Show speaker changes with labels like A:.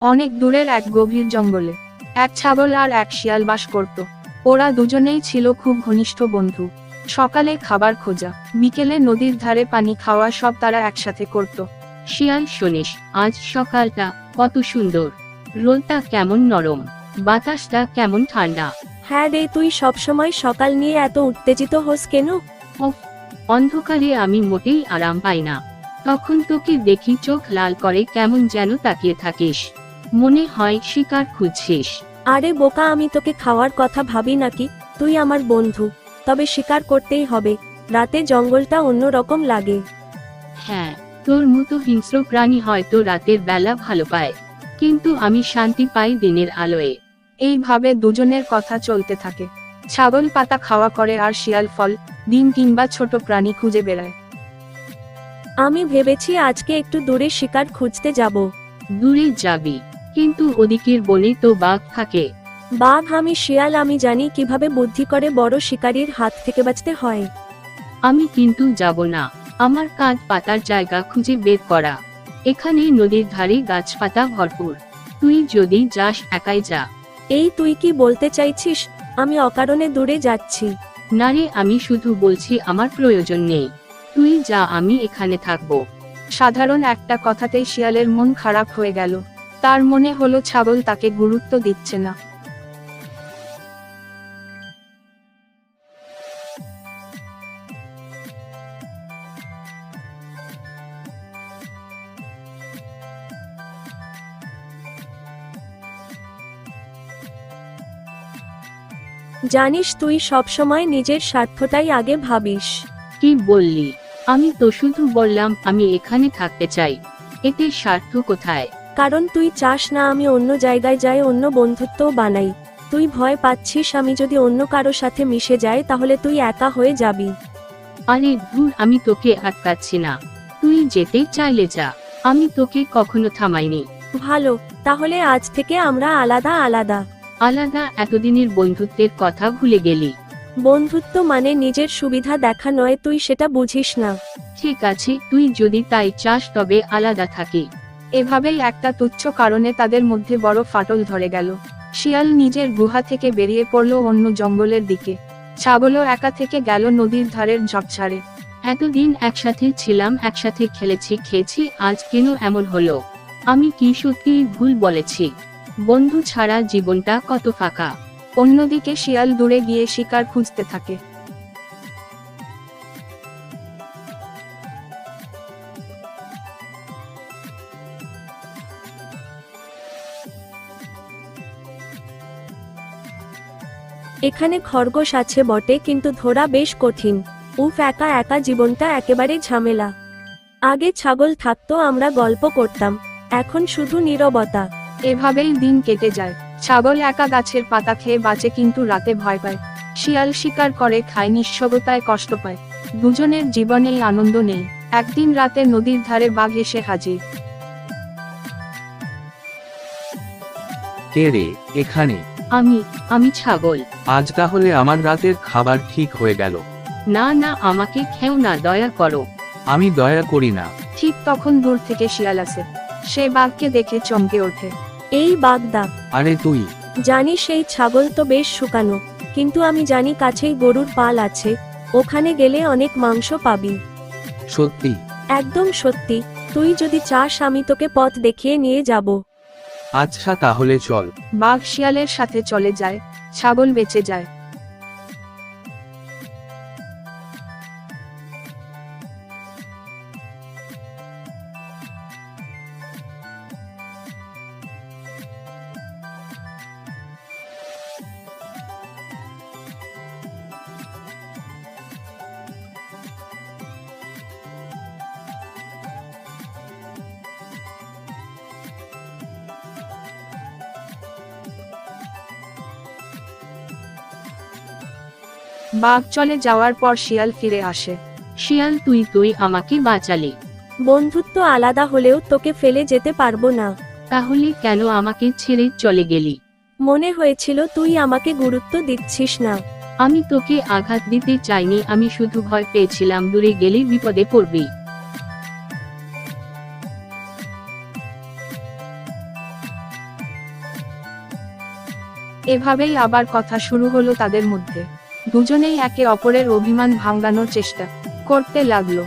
A: অনেক দূরের এক গভীর জঙ্গলে এক ছাগল আর এক শিয়াল বাস করত। ওরা দুজনেই ছিল খুব ঘনিষ্ঠ বন্ধু। সকালে খাবার খোঁজা, বিকেলে নদীর ধারে পানি খাওয়া, সব তারা একসাথে করত।
B: শিয়াল, শোনিস, আজ সকালটা কত সুন্দর। রোদটা কেমন নরম, বাতাসটা কেমন ঠান্ডা।
C: হ্যাঁ রে, তুই সবসময় সকাল নিয়ে এত উত্তেজিত হোস কেন?
B: ওহ, অন্ধকারে আমি মোটেই আরাম পাই না। তখন তোকে দেখি চোখ লাল করে কেমন যেন তাকিয়ে থাকিস, মনে হয় শিকার খুঁজছিস।
C: আরে বোকা, আমি তোকে খাওয়ার কথা ভাবি নাকি? তুই আমার বন্ধু, তবে শিকার করতেই হবে। রাতে জঙ্গলটা অন্যরকম লাগে।
B: হ্যাঁ, তোর মতো হিংস্র প্রাণী হয়তো রাতের বেলা ভালো পায়, কিন্তু আমি শান্তি পাই দিনের আলোয়।
A: এইভাবে দুজনের কথা চলতে থাকে। ছাগল পাতা খাওয়া করে আর শিয়াল ফল, ডিম কিংবা ছোট প্রাণী খুঁজে বেড়ায়।
C: আমি ভেবেছি আজকে একটু দূরে শিকার খুঁজতে যাব।
B: দূরে যাবি, কিন্তু ওদিকের বনে তো বাঘ থাকে।
C: বাঘ? আমি শিয়াল, আমি জানি কিভাবে বুদ্ধি করে বড় শিকারীর হাত থেকে বাঁচতে হয়।
B: আমি কিন্তু যাব না। আমার কাঁধ পাতার জায়গা খুঁজে বের করা। এখানে নদীর ধারে গাছপাতা ভরপুর। তুই যদি যাস একাই যা।
C: এই তুই কি বলতে চাইছিস? আমি অকারণে দূরে যাচ্ছি?
B: না রে, আমি শুধু বলছি আমার প্রয়োজন নেই। তুই যা, আমি এখানে থাকবো।
A: সাধারণ একটা কথাতেই শিয়ালের মন খারাপ হয়ে গেল। তার মনে হলো ছাগল তাকে গুরুত্ব দিচ্ছে না।
C: জানিস, তুই সবসময় নিজের স্বার্থটাই আগে ভাবিস।
B: কি বললি? আমি তো শুধু বললাম আমি এখানে থাকতে চাই। এতে স্বার্থ কোথায়?
C: কারণ তুই চাস না আমি অন্য জায়গায় যাই, অন্য বন্ধুত্বও বানাই। তুই ভয় পাচ্ছিস আমি যদি অন্য কারো সাথে মিশে যাই তাহলে তুই একা হয়ে যাবি।
B: আরে ধুর, আমি তোকে আটকাচ্ছি না। তুই যেতে চাইলে যা, আমি তোকে কখনো থামাইনি।
C: ভালো, তাহলে আজ থেকে আমরা আলাদা আলাদা।
B: আলাদা? এতদিনের বন্ধুত্বের কথা ভুলে গেলি?
C: বন্ধুত্ব মানে নিজের সুবিধা দেখা নয়, তুই সেটা বুঝিস না।
B: ঠিক আছে, তুই যদি তাই চাস তবে আলাদা থাকি।
A: এভাবেই একটা তুচ্ছ কারণে তাদের মধ্যে বড় ফাটল ধরে গেল। শিয়াল নিজের গুহা থেকে বেরিয়ে পড়ল অন্য জঙ্গলের দিকে। ছাগলও একা থেকে গেল নদীর ধারের ঝোপঝাড়ে।
B: এতদিন একসাথে ছিলাম, একসাথে খেলেছি, খেয়েছি, আজ কেন এমন হলো? আমি কি সত্যিই ভুল বলেছি? বন্ধু ছাড়া জীবনটা কত ফাঁকা।
A: অন্যদিকে শিয়াল দূরে গিয়ে শিকার খুঁজতে থাকে।
C: এখানে খরগোশ আছে বটে, কিন্তু ধরা বেশ কঠিন। উফ, একা একা জীবনটা একেবারে ঝামেলা। আগে ছাগল থাকতো, আমরা গল্প করতাম, এখন শুধু নীরবতা।
A: এভাবেই দিন কেটে যায়। ছাগল একা গাছের পাতা খেয়ে বাঁচে, কিন্তু রাতে ভয় পায়। শিয়াল শিকার করে খায়, নিঃস্বতায় কষ্ট পায়। দুজনের জীবনেই আনন্দ নেই। একদিন রাতে নদীর ধারে বাঘ এসে হাজির।
D: কে রে এখানে?
B: আমি ছাগল।
D: আজ তাহলে আমার রাতের খাবার ঠিক হয়ে গেল।
B: না না, আমাকে খেও না, দয়া করো।
D: আমি দয়া করি না।
A: ঠিক তখন দূর থেকে শিয়াল আসে। সে বাঘকে দেখে চমকে ওঠে।
C: এই বাগদা,
D: আরে তুই?
C: জানি সেই ছাগল তো বেশ শুকানো, কিন্তু আমি জানি কাছেই গরুর পাল আছে, ওখানে গেলে অনেক মাংস পাবি।
D: সত্যি?
C: একদম সত্যি। তুই যদি চাস আমি তোকে পথ দেখিয়ে নিয়ে যাব।
D: আচ্ছা তাহলে চল।
A: বাঘ শিয়ালের সাথে চলে যায়। ছাগল বেঁচে যায়। বাঘ চলে যাওয়ার পর শিয়াল ফিরে আসে।
B: শিয়াল, তুই আমাকে বাঁচালি।
C: বন্ধুত্ব আলাদা হলেও তোকে ফেলে যেতে পারবো না।
B: তাহলে কেন আমাকে ছেড়ে চলে গেলি?
C: মনে হয়েছিল তুই আমাকে গুরুত্ব দিচ্ছিস না।
B: আমি তোকে আঘাত দিতে চাইনি, আমি শুধু ভয় পেয়েছিলাম দূরে গেলে বিপদে পড়বি।
A: এভাবেই আবার কথা শুরু হলো তাদের মধ্যে। দুজনেই একে অপরের অভিমান ভাঙানোর চেষ্টা করতে লাগলো।